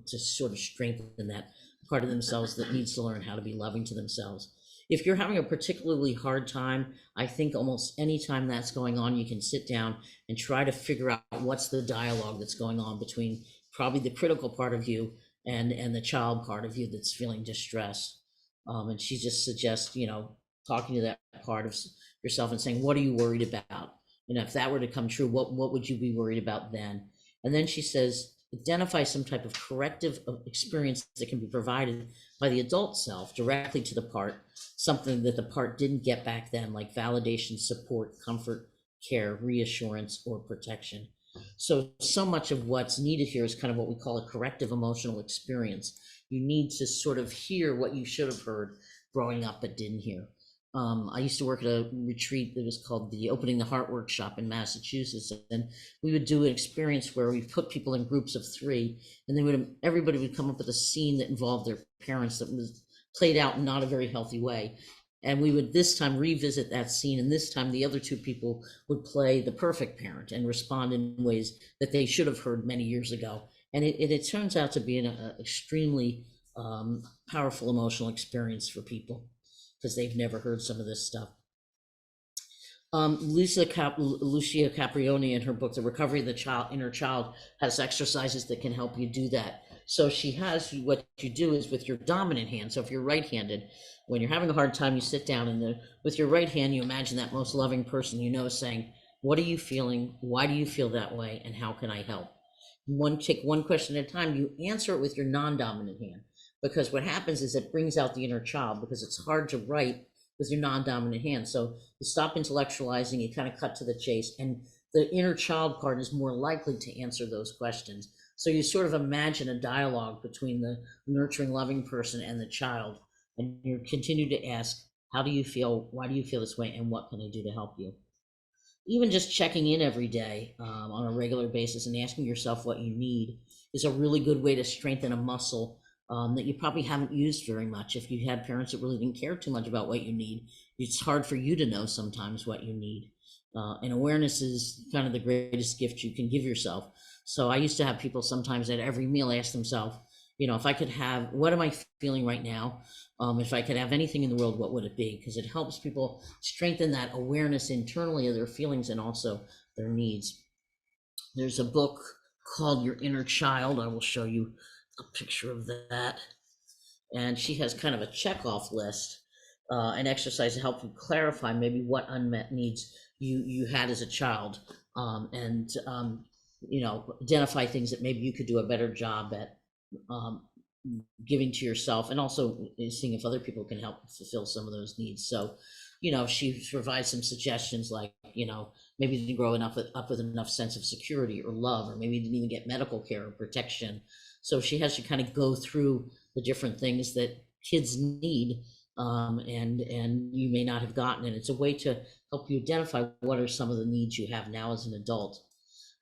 to sort of strengthen that part of themselves that needs to learn how to be loving to themselves. If you're having a particularly hard time, I think almost any time that's going on, you can sit down and try to figure out what's the dialogue that's going on between probably the critical part of you and the child part of you that's feeling distress. And she just suggests, talking to that part of yourself and saying, what are you worried about? And if that were to come true, what would you be worried about then? And then she says, identify some type of corrective experience that can be provided by the adult self directly to the part, something that the part didn't get back then, like validation, support, comfort, care, reassurance, or protection. So much of what's needed here is kind of what we call a corrective emotional experience. You need to sort of hear what you should have heard growing up but didn't hear. I used to work at a retreat that was called the Opening the Heart Workshop in Massachusetts, and we would do an experience where we put people in groups of three, and everybody would come up with a scene that involved their parents that was played out in not a very healthy way. And we would this time revisit that scene, and this time the other two people would play the perfect parent and respond in ways that they should have heard many years ago. And it turns out to be an extremely powerful emotional experience for people because they've never heard some of this stuff. Lucia Caprioni, in her book, The Recovery of the Inner Child, has exercises that can help you do that. So she has, what you do is with your dominant hand. So if you're right-handed, when you're having a hard time, you sit down and with your right hand, you imagine that most loving person you know saying, what are you feeling? Why do you feel that way? And how can I help? Take one question at a time. You answer it with your non-dominant hand, because what happens is it brings out the inner child, because it's hard to write with your non-dominant hand. So you stop intellectualizing, you kind of cut to the chase, and the inner child part is more likely to answer those questions. So you sort of imagine a dialogue between the nurturing, loving person and the child, and you continue to ask, how do you feel? Why do you feel this way? And what can I do to help you? Even just checking in every day on a regular basis and asking yourself what you need is a really good way to strengthen a muscle that you probably haven't used very much. If you had parents that really didn't care too much about what you need, it's hard for you to know sometimes what you need. And awareness is kind of the greatest gift you can give yourself. So I used to have people sometimes at every meal ask themselves, if I could have, what am I feeling right now? If I could have anything in the world, what would it be? Because it helps people strengthen that awareness internally of their feelings and also their needs. There's a book called Your Inner Child. I will show you a picture of that. And she has kind of a check-off list, an exercise to help you clarify maybe what unmet needs you had as a child, and identify things that maybe you could do a better job at giving to yourself, and also seeing if other people can help fulfill some of those needs. So, she provides some suggestions like, maybe you didn't grow up with enough sense of security or love, or maybe you didn't even get medical care or protection. So she has you kind of go through the different things that kids need, and you may not have gotten. And it's a way to help you identify what are some of the needs you have now as an adult.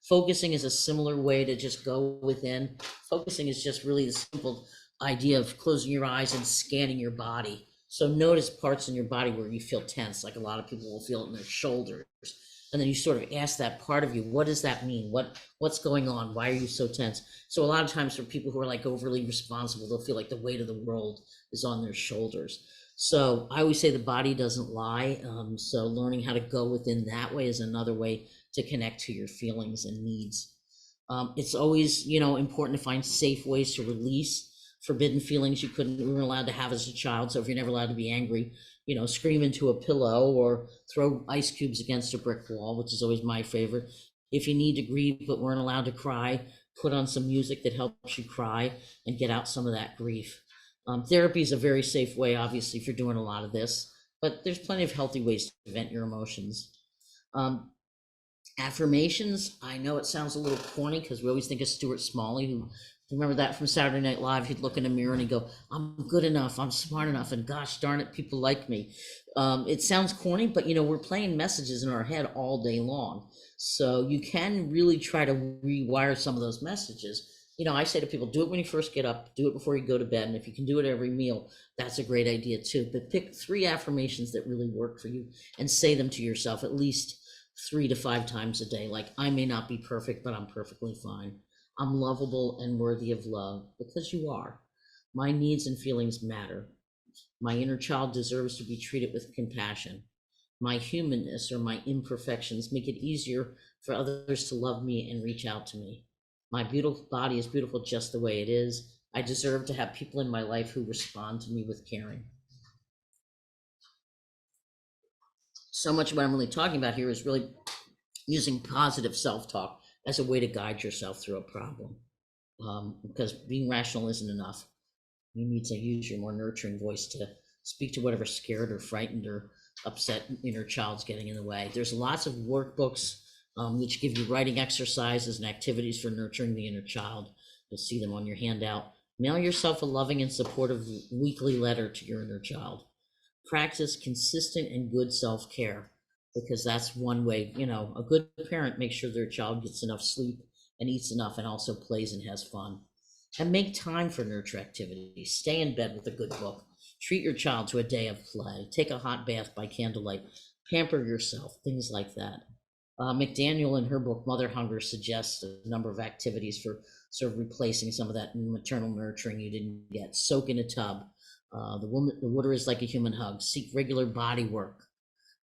Focusing is a similar way to just go within. Focusing is just really the simple idea of closing your eyes and scanning your body. So notice parts in your body where you feel tense, like a lot of people will feel it in their shoulders. And then you sort of ask that part of you, what does that mean? What's going on? Why are you so tense? So a lot of times for people who are like overly responsible, they'll feel like the weight of the world is on their shoulders. So I always say the body doesn't lie. So learning how to go within that way is another way to connect to your feelings and needs. It's always, important to find safe ways to release forbidden feelings you weren't allowed to have as a child. So if you're never allowed to be angry, scream into a pillow or throw ice cubes against a brick wall, which is always my favorite. If you need to grieve but weren't allowed to cry, put on some music that helps you cry and get out some of that grief. Therapy is a very safe way, obviously, if you're doing a lot of this, but there's plenty of healthy ways to vent your emotions. Affirmations, I know it sounds a little corny because we always think of Stuart Smalley, who, remember that from Saturday Night Live? He'd look in a mirror and he'd go, I'm good enough, I'm smart enough, and gosh darn it, people like me. It sounds corny, but we're playing messages in our head all day long. So you can really try to rewire some of those messages. I say to people, do it when you first get up, do it before you go to bed. And if you can do it every meal, that's a great idea too. But pick 3 affirmations that really work for you and say them to yourself at least 3 to 5 times a day. Like, I may not be perfect, but I'm perfectly fine. I'm lovable and worthy of love, because you are. My needs and feelings matter. My inner child deserves to be treated with compassion. My humanness or my imperfections make it easier for others to love me and reach out to me. My beautiful body is beautiful just the way it is. I deserve to have people in my life who respond to me with caring. So much of what I'm really talking about here is really using positive self-talk as a way to guide yourself through a problem, because being rational isn't enough. You need to use your more nurturing voice to speak to whatever scared or frightened or upset inner child's getting in the way. There's lots of workbooks which give you writing exercises and activities for nurturing the inner child. You'll see them on your handout. Mail yourself a loving and supportive weekly letter to your inner child. Practice consistent and good self-care, because that's one way, a good parent makes sure their child gets enough sleep and eats enough and also plays and has fun. And make time for nurture activities. Stay in bed with a good book. Treat your child to a day of play. Take a hot bath by candlelight. Pamper yourself, things like that. McDaniel, in her book Mother Hunger, suggests a number of activities for sort of replacing some of that maternal nurturing you didn't get. Soak in a tub. The water is like a human hug. Seek regular body work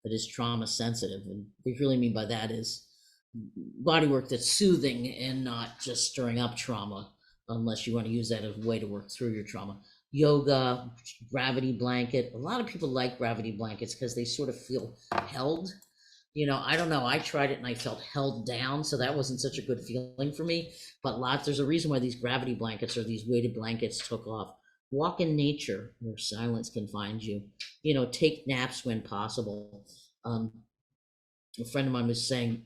that is trauma sensitive. And what we really mean by that is body work that's soothing and not just stirring up trauma, unless you want to use that as a way to work through your trauma. Yoga, gravity blanket. A lot of people like gravity blankets because they sort of feel held. I don't know. I tried it and I felt held down, so that wasn't such a good feeling for me. But there's a reason why these gravity blankets or these weighted blankets took off. Walk in nature where silence can find you. Take naps when possible. A friend of mine was saying,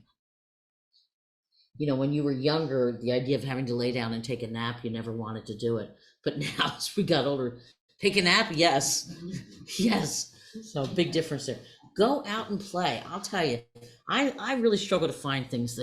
when you were younger, the idea of having to lay down and take a nap, you never wanted to do it. But now, as we got older, take a nap, yes, yes. So big difference there. Go out and play. I'll tell you, I really struggle to find things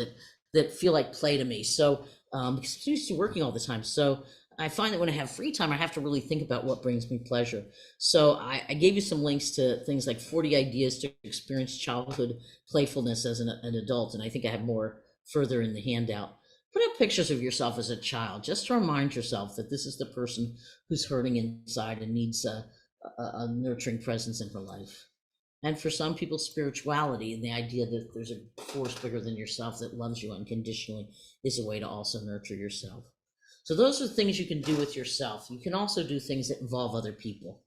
that feel like play to me. So because I'm used to working all the time, so I find that when I have free time, I have to really think about what brings me pleasure. So I gave you some links to things like 40 ideas to experience childhood playfulness as an adult, and I think I have more further in the handout. Put up pictures of yourself as a child, just to remind yourself that this is the person who's hurting inside and needs a nurturing presence in her life. And for some people, spirituality and the idea that there's a force bigger than yourself that loves you unconditionally is a way to also nurture yourself. So those are things you can do with yourself. You can also do things that involve other people.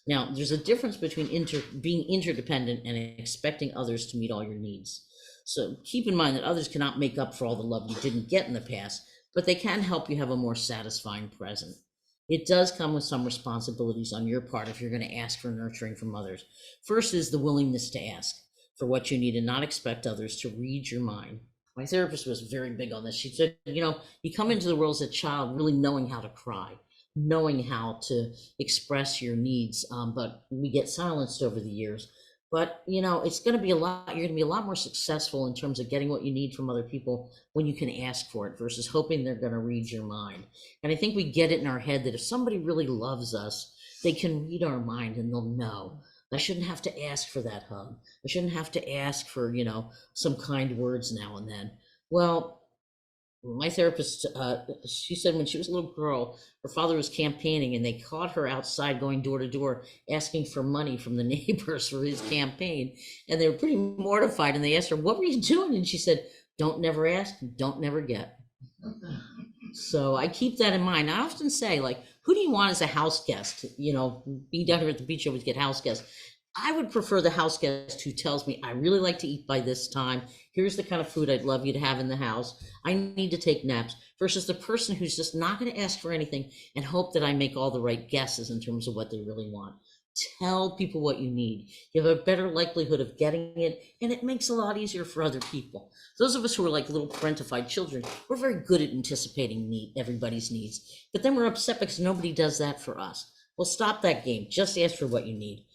Now, there's a difference between being interdependent and expecting others to meet all your needs. So keep in mind that others cannot make up for all the love you didn't get in the past, but they can help you have a more satisfying present. It does come with some responsibilities on your part if you're going to ask for nurturing from others. First is the willingness to ask for what you need and not expect others to read your mind. My therapist was very big on this. She said, you come into the world as a child really knowing how to cry, knowing how to express your needs, but we get silenced over the years. But it's going to be you're going to be a lot more successful in terms of getting what you need from other people when you can ask for it versus hoping they're going to read your mind. And I think we get it in our head that if somebody really loves us, they can read our mind and they'll know. I shouldn't have to ask for that hug. I shouldn't have to ask for, some kind words now and then. Well, my therapist, she said when she was a little girl, her father was campaigning and they caught her outside going door to door asking for money from the neighbors for his campaign. And they were pretty mortified and they asked her, "What were you doing?" And she said, "Don't never ask, don't never get." So I keep that in mind. I often say, like, who do you want as a house guest? Being down here at the beach, I always get house guests. I would prefer the house guest who tells me, "I really like to eat by this time. Here's the kind of food I'd love you to have in the house. I need to take naps," versus the person who's just not going to ask for anything and hope that I make all the right guesses in terms of what they really want. Tell people what you need. You have a better likelihood of getting it, and it makes it a lot easier for other people. Those of us who are like little parentified children, we're very good at anticipating everybody's needs, but then we're upset because nobody does that for us. Well, stop that game. Just ask for what you need.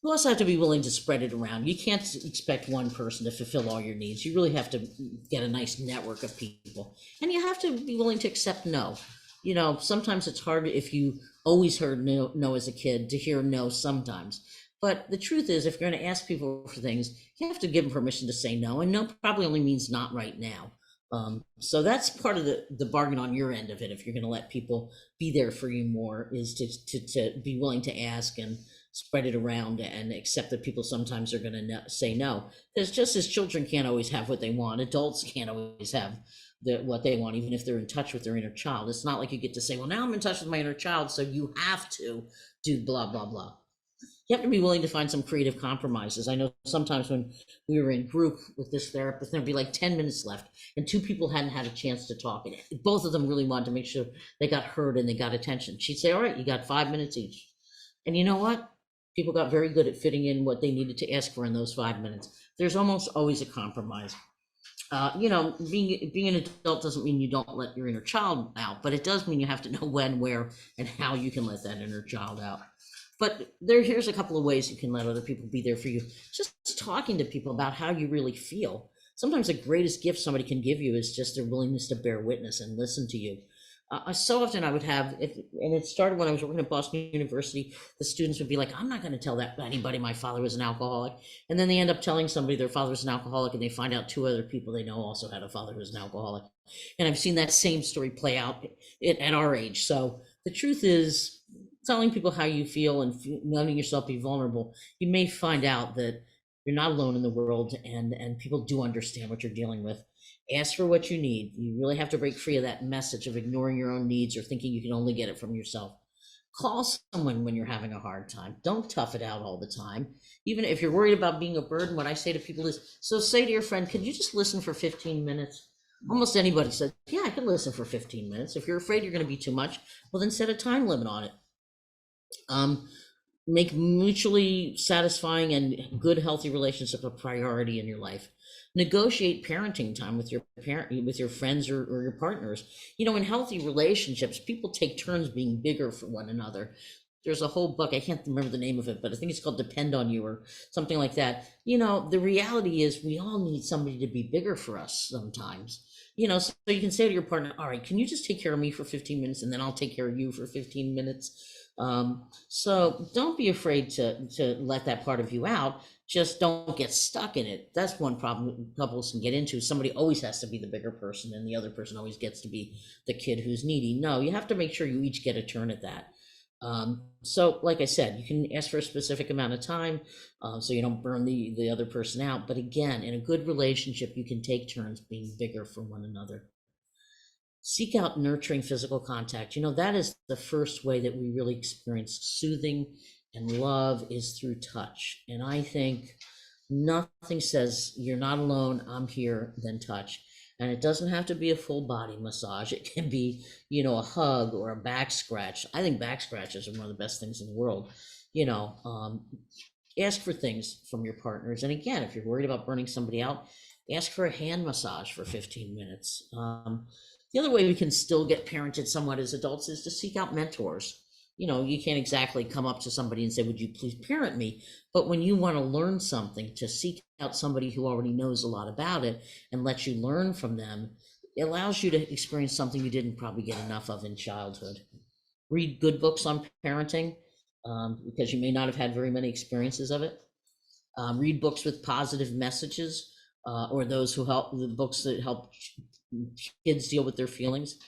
You also have to be willing to spread it around. You can't expect one person to fulfill all your needs. You really have to get a nice network of people. And you have to be willing to accept no. Sometimes it's hard if you always heard no as a kid to hear no sometimes. But the truth is, if you're going to ask people for things, you have to give them permission to say no. And no probably only means not right now. So that's part of the bargain on your end of it. If you're going to let people be there for you more, is to be willing to ask and spread it around and accept that people sometimes are going to say no. Because just as children can't always have what they want, adults can't always have what they want, even if they're in touch with their inner child. It's not like you get to say, "Well, now I'm in touch with my inner child, so you have to do blah, blah, blah." You have to be willing to find some creative compromises. I know sometimes when we were in group with this therapist, there'd be like 10 minutes left and two people hadn't had a chance to talk. And both of them really wanted to make sure they got heard and they got attention. She'd say, "All right, you got 5 minutes each." And you know what? People got very good at fitting in what they needed to ask for in those 5 minutes. There's almost always a compromise. Being an adult doesn't mean you don't let your inner child out, but it does mean you have to know when, where, and how you can let that inner child out. But here's a couple of ways you can let other people be there for you. Just talking to people about how you really feel. Sometimes the greatest gift somebody can give you is just their willingness to bear witness and listen to you. So often I would have, and it started when I was working at Boston University, the students would be like, I'm not going to tell that anybody my father was an alcoholic. And then they end up telling somebody their father was an alcoholic, and they find out two other people they know also had a father who was an alcoholic. And I've seen that same story play out at our age. So the truth is, telling people how you feel and letting yourself be vulnerable, you may find out that you're not alone in the world, and people do understand what you're dealing with. Ask for what you need. You really have to break free of that message of ignoring your own needs or thinking you can only get it from yourself. Call someone when you're having a hard time. Don't tough it out all the time. Even if you're worried about being a burden, what I say to people is, so say to your friend, could you just listen for 15 minutes? Almost anybody says, yeah, I can listen for 15 minutes. If you're afraid you're going to be too much, well, then set a time limit on it. Make mutually satisfying and good, healthy relationships a priority in your life. Negotiate parenting time with your with your friends or your partners. In healthy relationships, people take turns being bigger for one another. There's a whole book, I can't remember the name of it, but I think it's called Depend on You or something like that. The reality is we all need somebody to be bigger for us sometimes. So you can say to your partner, all right, can you just take care of me for 15 minutes, and then I'll take care of you for 15 minutes. So don't be afraid to let that part of you out. Just don't get stuck in it. That's one problem couples can get into. Somebody always has to be the bigger person, and the other person always gets to be the kid who's needy. No, you have to make sure you each get a turn at that. So like I said, you can ask for a specific amount of time, so you don't burn the other person out. But again, in a good relationship, you can take turns being bigger for one another. Seek out nurturing physical contact. That is the first way that we really experience soothing and love, is through touch. And I think nothing says you're not alone, I'm here, than touch. And it doesn't have to be a full body massage. It can be, a hug or a back scratch. I think back scratches are one of the best things in the world. Ask for things from your partners. And again, if you're worried about burning somebody out, ask for a hand massage for 15 minutes. The other way we can still get parented somewhat as adults is to seek out mentors. You can't exactly come up to somebody and say, would you please parent me? But when you want to learn something, to seek out somebody who already knows a lot about it and let you learn from them, it allows you to experience something you didn't probably get enough of in childhood. Read good books on parenting, because you may not have had very many experiences of it. Read books with positive messages, or those who help, the books that help kids deal with their feelings.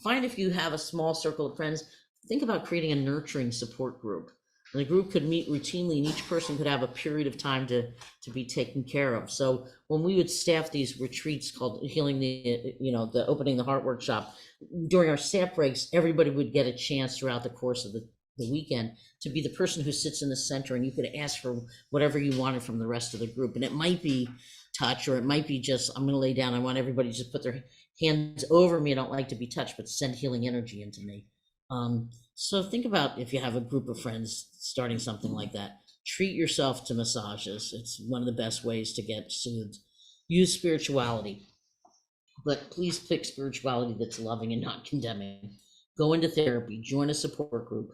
Find, if you have a small circle of friends, think about creating a nurturing support group. And the group could meet routinely, and each person could have a period of time to be taken care of. So when we would staff these retreats called Healing the Opening the Heart workshop, during our staff breaks, everybody would get a chance throughout the course of the weekend to be the person who sits in the center, and you could ask for whatever you wanted from the rest of the group. And it might be touch, or it might be just, I'm going to lay down, I want everybody to just put their hands over me, I don't like to be touched, but send healing energy into me. So think about, if you have a group of friends starting something like that, treat yourself to massages. It's one of the best ways to get soothed. Use spirituality, but please pick spirituality that's loving and not condemning. Go into therapy, join a support group.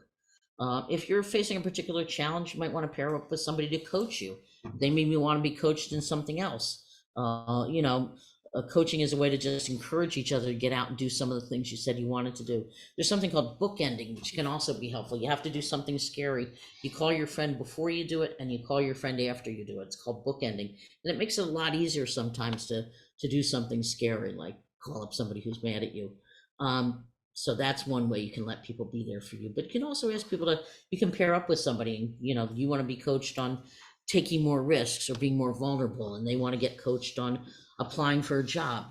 If you're facing a particular challenge, you might want to pair up with somebody to coach you. They maybe want to be coached in something else. Coaching is a way to just encourage each other to get out and do some of the things you said you wanted to do. There's something called bookending, which can also be helpful. You have to do something scary. You call your friend before you do it, and you call your friend after you do it. It's called bookending. And it makes it a lot easier sometimes to do something scary, like call up somebody who's mad at you. So that's one way you can let people be there for you. But you can also ask people you can pair up with somebody, and you want to be coached on taking more risks or being more vulnerable, and they want to get coached on applying for a job.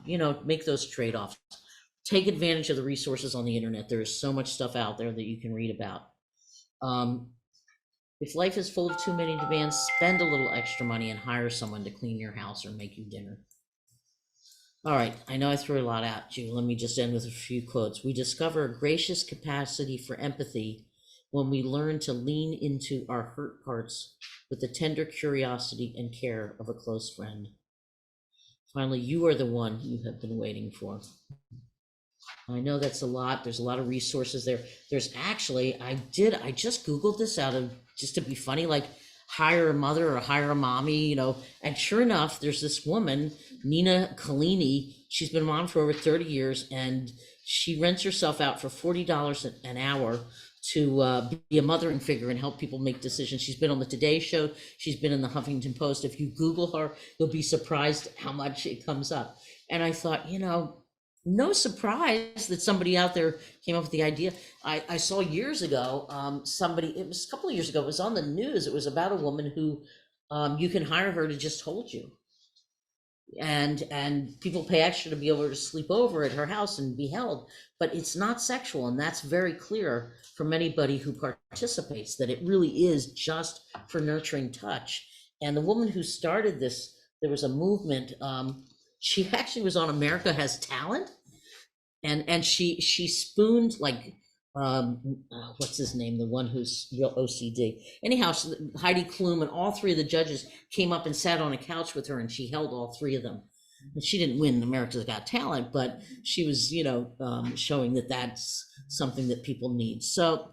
Make those trade-offs. Take advantage of the resources on the internet. There is so much stuff out there that you can read about. If life is full of too many demands, spend a little extra money and hire someone to clean your house or make you dinner. All right, I know I threw a lot at you. Let me just end with a few quotes. We discover a gracious capacity for empathy when we learn to lean into our hurt parts with the tender curiosity and care of a close friend. Finally, you are the one you have been waiting for. I know that's a lot. There's a lot of resources there. There's actually, I just Googled this out of just to be funny, like hire a mother or hire a mommy, and sure enough, there's this woman, Nina Collini. She's been a mom for over 30 years and she rents herself out for $40 an hour to be a mothering figure and help people make decisions. She's been on the Today Show. She's been in the Huffington Post. If you Google her, you'll be surprised how much it comes up. And I thought, no surprise that somebody out there came up with the idea. I saw years ago, it was a couple of years ago, it was on the news. It was about a woman who you can hire her to just hold you. And people pay extra to be able to sleep over at her house and be held, but it's not sexual. And that's very clear from anybody who participates, that it really is just for nurturing touch. And the woman who started this, there was a movement, she actually was on America Has Talent, and she spooned like what's his name, the one who's real OCD. Anyhow, Heidi Klum and all three of the judges came up and sat on a couch with her, and she held all three of them. And she didn't win America's Got Talent, but she was, showing that that's something that people need. So,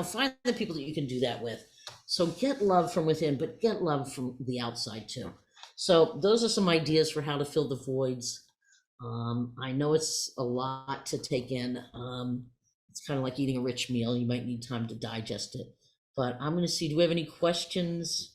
find the people that you can do that with. So get love from within, but get love from the outside too. So those are some ideas for how to fill the voids. I know it's a lot to take in. It's kind of like eating a rich meal. You might need time to digest it. But I'm going to see, do we have any questions?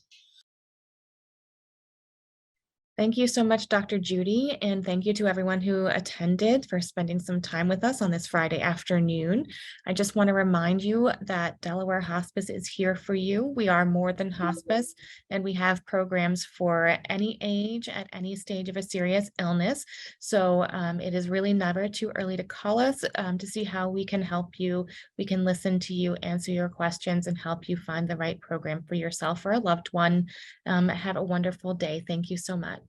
Thank you so much, Dr. Judy, and thank you to everyone who attended for spending some time with us on this Friday afternoon. I just want to remind you that Delaware Hospice is here for you. We are more than hospice, and we have programs for any age at any stage of a serious illness. So it is really never too early to call us to see how we can help you. We can listen to you, answer your questions, and help you find the right program for yourself or a loved one. Have a wonderful day. Thank you so much.